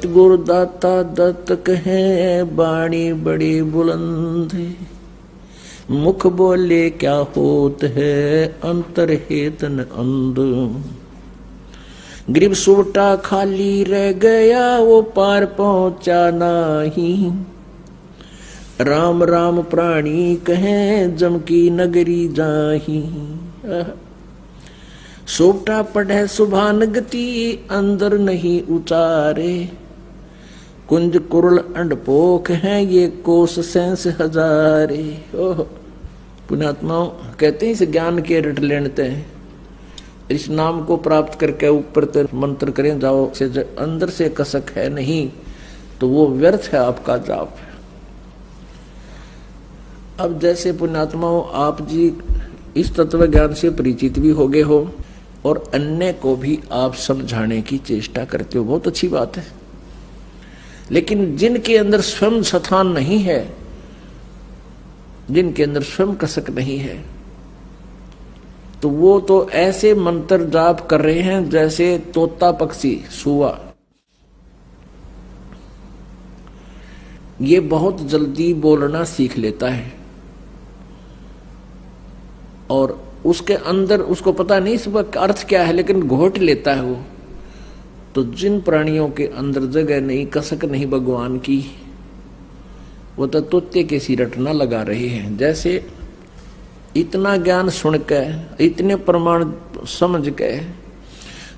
गुरुदाता दत्त कहे बाणी बड़ी बुलंद, मुख बोले क्या होत है अंतर हेतन अंध। ग्रीब सूटा खाली रह गया वो पार पहुंचा नाही, राम राम प्राणी कहे जम की नगरी जाही। सोटा पढ़े सुभान गति अंदर नहीं उतारे, कुंज कुरल अंडपोख है ये कोस सेंस हजारे। ओह पुण्यात्माओं कहते हैं इस ज्ञान के रट लेते हैं, इस नाम को प्राप्त करके ऊपर तक मंत्र करें जाओ से अंदर से कसक है नहीं तो वो व्यर्थ है आपका जाप। अब जैसे पुण्यात्माओं आप जी इस तत्व ज्ञान से परिचित भी हो गए हो और अन्य को भी आप समझाने की चेष्टा करते हो, बहुत अच्छी बात है। लेकिन जिनके अंदर स्वयं स्थान नहीं है, जिनके अंदर स्वयं कसक नहीं है, तो वो तो ऐसे मंत्र जाप कर रहे हैं जैसे तोता पक्षी सुआ। ये बहुत जल्दी बोलना सीख लेता है और उसके अंदर उसको पता नहीं इसका अर्थ क्या है, लेकिन घोट लेता है वो। तो जिन प्राणियों के अंदर जगह नहीं, कसक नहीं भगवान की, वो तो तोते के सी रटना लगा रहे हैं। जैसे इतना ज्ञान सुन के, इतने प्रमाण समझ के,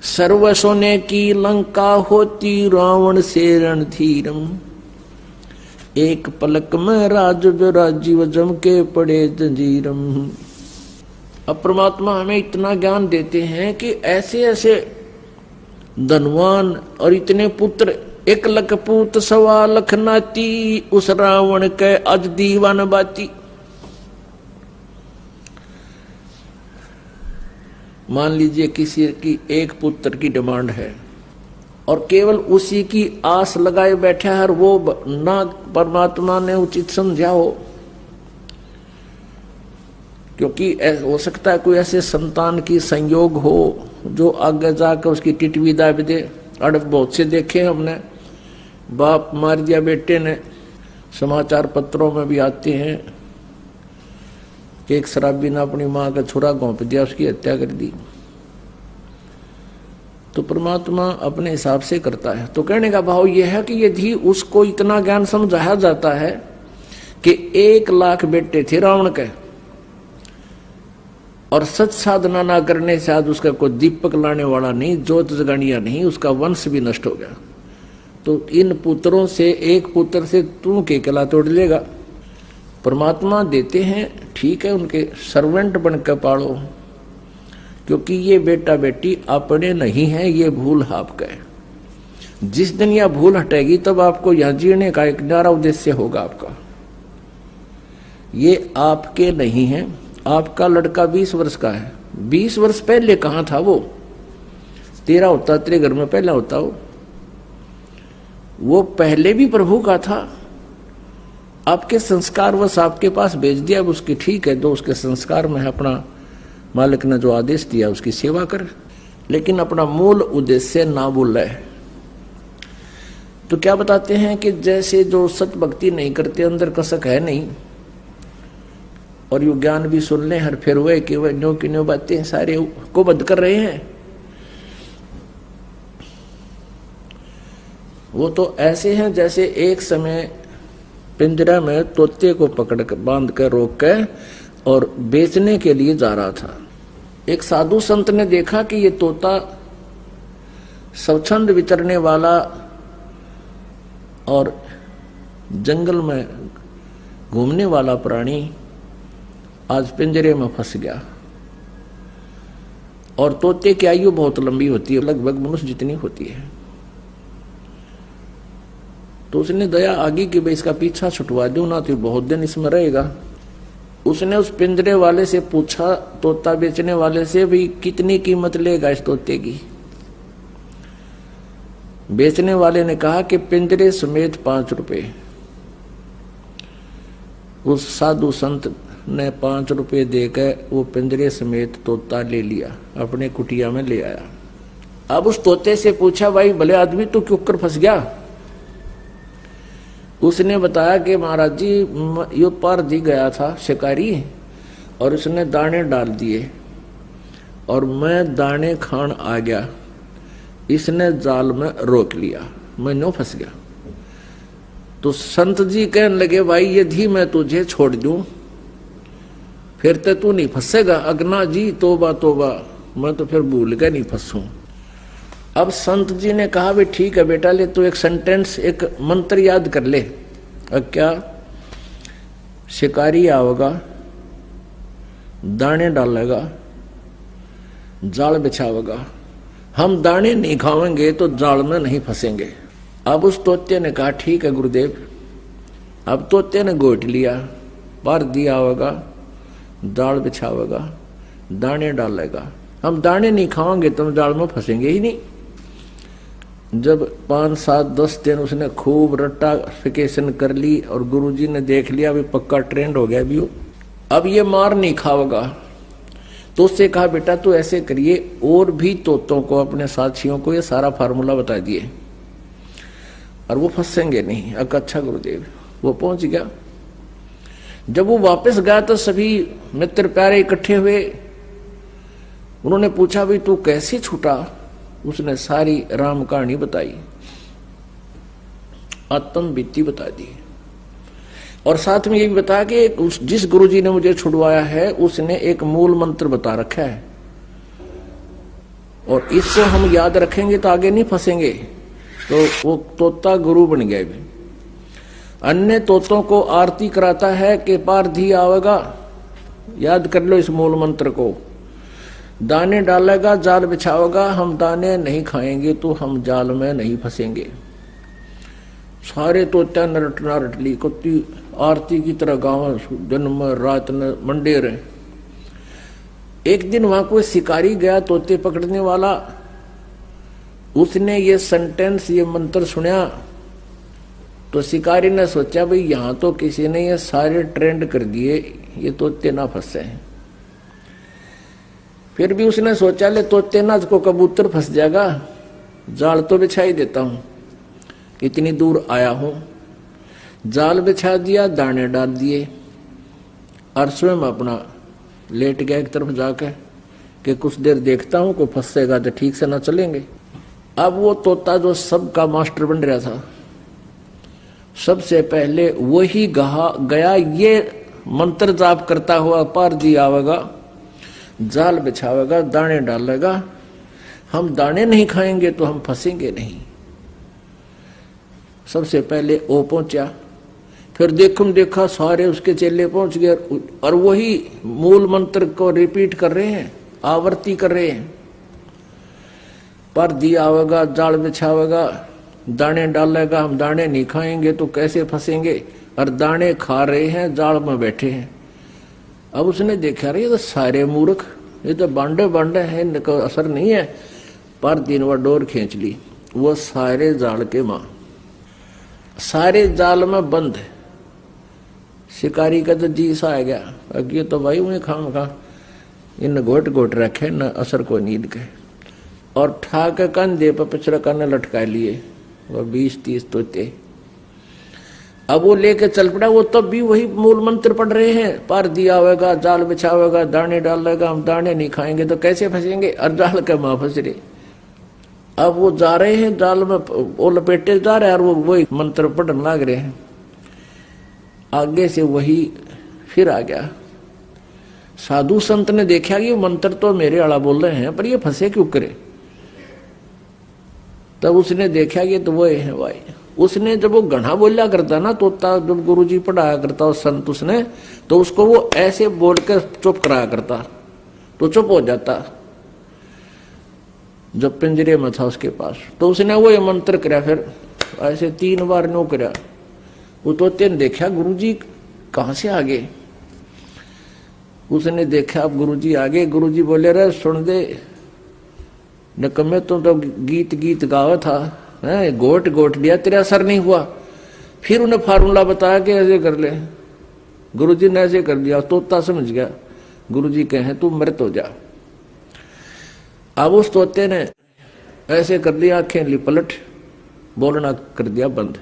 सर्व सोने की लंका होती रावण से रणधीरम, एक पलक में राज राजीव जम के पड़े जंजीरम। अब परमात्मा हमें इतना ज्ञान देते हैं कि ऐसे ऐसे धनवान और इतने पुत्र, एक लख पूत सवा लख नाती, उस रावण के अज दीवान बाती। मान लीजिए किसी की एक पुत्र की डिमांड है और केवल उसी की आस लगाए बैठा है और वो ना परमात्मा ने उचित समझा हो, क्योंकि हो सकता है कोई ऐसे संतान की संयोग हो जो आगे जाकर उसकी टिटवी दाब दे। अड़प बहुत से देखे हमने, बाप मार दिया बेटे ने, समाचार पत्रों में भी आते हैं कि एक शराबी ने अपनी मां का छुरा घोंप दिया, उसकी हत्या कर दी। तो परमात्मा अपने हिसाब से करता है। तो कहने का भाव यह है कि यदि उसको इतना ज्ञान समझाया जाता है कि 1 लाख बेटे थे रावण के और सच साधना ना करने से आज उसका कोई दीपक लाने वाला नहीं, ज्योत जगानिया नहीं, उसका वंश भी नष्ट हो गया, तो इन पुत्रों से एक पुत्र से तू के कला तोड़ लेगा। परमात्मा देते हैं, ठीक है, उनके सर्वेंट बनकर पालो, क्योंकि ये बेटा बेटी अपने नहीं है, ये भूल आपका है। जिस दिन यह भूल हटेगी तब आपको यहां जीने का एक न्यारा उद्देश्य होगा आपका। ये आपके नहीं है। आपका लड़का 20 वर्ष का है, 20 वर्ष पहले कहां था वो? तेरा होता, तेरे घर में पहला होता वो पहले भी प्रभु का था। आपके संस्कार वश आपके पास भेज दिया उसकी, ठीक है, जो उसके संस्कार में है, अपना मालिक ने जो आदेश दिया उसकी सेवा कर, लेकिन अपना मूल उद्देश्य ना भूल है। तो क्या बताते हैं कि जैसे जो सत भक्ति नहीं करते, अंदर कसक है नहीं, और यू ज्ञान भी सुन ले हर फिर हुए कि वह न्यो की न्यो बातें सारे को बंद कर रहे हैं, वो तो ऐसे हैं जैसे एक समय पिंजरा में तोते को पकड़ कर बांध कर रोक कर और बेचने के लिए जा रहा था। एक साधु संत ने देखा कि ये तोता स्वच्छंद विचरने वाला और जंगल में घूमने वाला प्राणी आज पिंजरे में फंस गया, और तोते की आयु बहुत लंबी होती है, लगभग मनुष्य जितनी होती है। तो उसने दया आगी कि भाई इसका पीछा छुटवा दो ना, तो बहुत दिन इसमें रहेगा। उसने उस पिंजरे वाले से पूछा, तोता बेचने वाले से, भाई कितनी कीमत लेगा इस तोते की? बेचने वाले ने कहा कि पिंजरे समेत 5 रुपए। उस साधु संत ने 5 रुपए देकर वो पिंजरे समेत तोता ले लिया, अपने कुटिया में ले आया। अब उस तोते से पूछा, भाई भले आदमी तू क्यों कर फंस गया? उसने बताया कि महाराज जी यो पार जी गया था शिकारी और उसने दाने डाल दिए और मैं दाने खान आ गया, इसने जाल में रोक लिया, मैं नो फंस गया। तो संत जी कहने लगे भाई यदि मैं तुझे छोड़ दूं फिर तो तू नहीं फंसेगा। अगना जी तोबा तोबा, मैं तो फिर भूल के नहीं फंसूं। अब संत जी ने कहा भी ठीक है बेटा, ले तू एक सेंटेंस एक मंत्र याद कर ले। अब क्या? शिकारी आवेगा, दाने डालेगा, जाल बिछावेगा, हम दाने नहीं खावेंगे तो जाल में नहीं फंसेंगे। अब उस तोते ने कहा ठीक है गुरुदेव। अब तोते ने गोट लिया, पार दिया होगा, जाल बिछावेगा, दाने डालेगा, हम दाने नहीं खाएंगे तो हम जाल में फंसेंगे ही नहीं। जब 5, 7, 10 दिन उसने खूब रट्टाफिकेशन कर ली और गुरुजी ने देख लिया भी पक्का ट्रेंड हो गया भी अब ये मार नहीं खाओगा, तो उससे कहा बेटा तू ऐसे करिए, और भी तोतों को अपने साथियों को ये सारा फार्मूला बता दिए और वो फंसेंगे नहीं। अच्छा गुरुदेव। वो पहुंच गया। जब वो वापस गया तो सभी मित्र प्यारे इकट्ठे हुए। उन्होंने पूछा भी तू कैसे छूटा? उसने सारी राम कहानी बताई, आत्म बीती बता दी और साथ में ये भी बताया कि जिस गुरुजी ने मुझे छुड़वाया है उसने एक मूल मंत्र बता रखा है और इसको हम याद रखेंगे तो आगे नहीं फंसेंगे। तो वो तोता गुरु बन गया भी। अन्य तोतों को आरती कराता है कि पारधी आवेगा, याद कर लो इस मूल मंत्र को, दाने डालेगा, जाल बिछावेगा, हम दाने नहीं खाएंगे तो हम जाल में नहीं फंसेंगे। सारे तोता नरट नरटली कुत्ती आरती की तरह गाँव दिन में रात में मंडे रहे। एक दिन वहां कोई शिकारी गया तोते पकड़ने वाला, उसने ये सेंटेंस ये मंत्र सुना तो शिकारी ने सोचा भाई यहां तो किसी ने ये सारे ट्रेंड कर दिए, ये तोते ना फंसे हैं। फिर भी उसने सोचा ले तोते ना को कबूतर फंस जाएगा, जाल तो बिछा ही देता हूं, इतनी दूर आया हूं। जाल बिछा दिया, दाने डाल दिए और स्वयं अपना लेट गया एक तरफ जाके कि कुछ देर देखता हूं, को फंसेगा तो ठीक से ना चलेंगे। अब वो तोता जो सबका मास्टर बन रहा था, सबसे पहले वही गया ये मंत्र जाप करता हुआ, पार जी आवेगा, जाल बिछावेगा, दाने डालेगा, हम दाने नहीं खाएंगे तो हम फंसेंगे नहीं। सबसे पहले वो पहुंचा, फिर देखा सारे उसके चेले पहुंच गए और वही मूल मंत्र को रिपीट कर रहे हैं, आवर्ती कर रहे हैं। पर दिया आवेगा, जाल बिछावेगा, दाने डालेगा, हम दाने नहीं खाएंगे तो कैसे फंसेंगे, और दाने खा रहे हैं, जाल में बैठे हैं। अब उसने देखा ये तो सारे मूर्ख, ये तो बांडे बांडे हैं, इनका असर नहीं है। पर दिन वह डोर खींच ली, वो सारे जाल के मां, सारे जाल में बंद। शिकारी का तो जी सा आ गया, ये तो भाई उन्हें खा इन घोट घोट रखे न असर को नींद के, और ठाक कंधे पर पिछड़ा करने लटका लिए वह 20-30 तोते। अब वो लेके चल पड़ा, वो तब भी वही मूल मंत्र पढ़ रहे हैं, पार दिया होगा, जाल बिछावेगा, दाने डालेगा, हम दाने नहीं खाएंगे तो कैसे फंसेंगे, और जाल के मां फंस रहे। अब वो जा रहे हैं जाल में, वो लपेटे जा रहे हैं और वो वही मंत्र पढ़ने लग रहे हैं। आगे से वही फिर आ गया। साधु संत ने देखा ये मंत्र तो मेरे आला बोल रहे हैं पर ये फंसे क्यों करे, तब उसने देखा ये तो वो है भाई। उसने जब वो गढ़ा बोला करता ना तोता, जब गुरुजी पढ़ाया करता उस संत उसने, तो उसको वो ऐसे बोल कर चुप कराया करता तो चुप हो जाता। जब पिंजरे में था उसके पास तो उसने वो ये मंत्र कराया, फिर ऐसे 3 बार नो कराया। वो तोते ने देखा गुरुजी कहां से आ गए, उसने देखा अब गुरुजी आ गए। गुरुजी बोले रे सुन दे नकम्मे, तुम तो गीत गावा था, है गोट लिया, तेरा असर नहीं हुआ। फिर उन्हें फार्मूला बताया कि ऐसे कर ले। गुरुजी ने ऐसे कर दिया, तोता समझ गया गुरुजी कहे तू मृत हो जा। अब उस तोते ने ऐसे कर लिया, आंखें ली पलट, बोलना कर दिया बंद।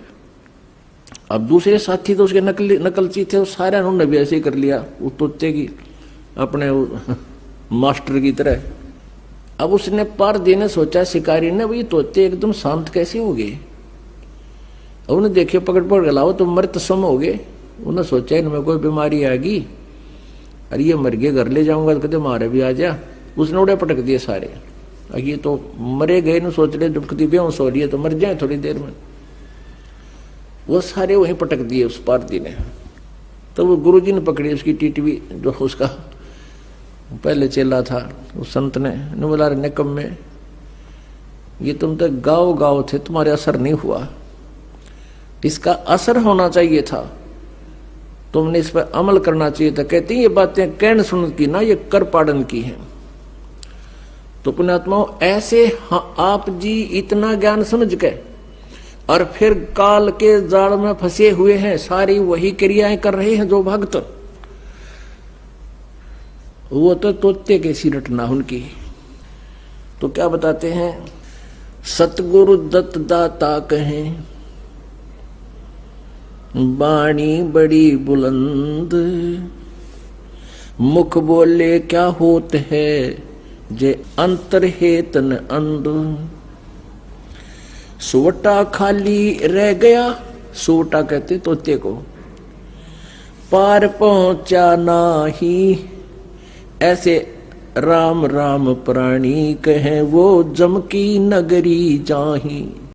अब दूसरे साथी तो उसके नकलची थे, सारे उन्होंने भी ऐसे ही कर लिया वो तोते की अपने मास्टर की तरह। अब उसने पारदी ने सोचा, शिकारी ने, भाई तोते एकदम शांत कैसे हो गए। उन्हें देखे पकड़ पकड़ लाओ तो मर तसम हो गए। उन्हें सोचा इनमें कोई बीमारी आएगी, अरे ये मर गए, घर ले जाऊंगा तो कहते मारे भी आ जा। उसने उड़े पटक दिए सारे। ये तो मरे गए न, सोच रहे जब कभी बेहोश हो रही है तो मर जाए थोड़ी देर में। वो सारे वहीं पटक दिए उस पारदी ने। तो वो गुरुजी ने पकड़ी उसकी टीटवी, जो उसका पहले चेला था, उस संत ने बोला, रे निकम्मे, ये तुम तो गाँव गाँव थे, तुम्हारे असर नहीं हुआ, इसका असर होना चाहिए था, तुमने इस पर अमल करना चाहिए था। कहती ये बातें कहन सुन की ना, ये कर पाड़न की है। तो पुण्यात्माओं ऐसे आप जी इतना ज्ञान समझ के और फिर काल के जाल में फंसे हुए हैं, सारी वही क्रियाएं कर रहे हैं जो भक्त, वो तो तोते के सी रटना उनकी। तो क्या बताते हैं, सतगुरु दत्त दाता कहें, बाणी बड़ी बुलंद, मुख बोले क्या होत है, जे अंतर है तन अंध। सोटा खाली रह गया, सोटा कहते तोते को, पार पहुंचा नाही, ऐसे राम राम प्राणी कहें, वो जम की नगरी जाही।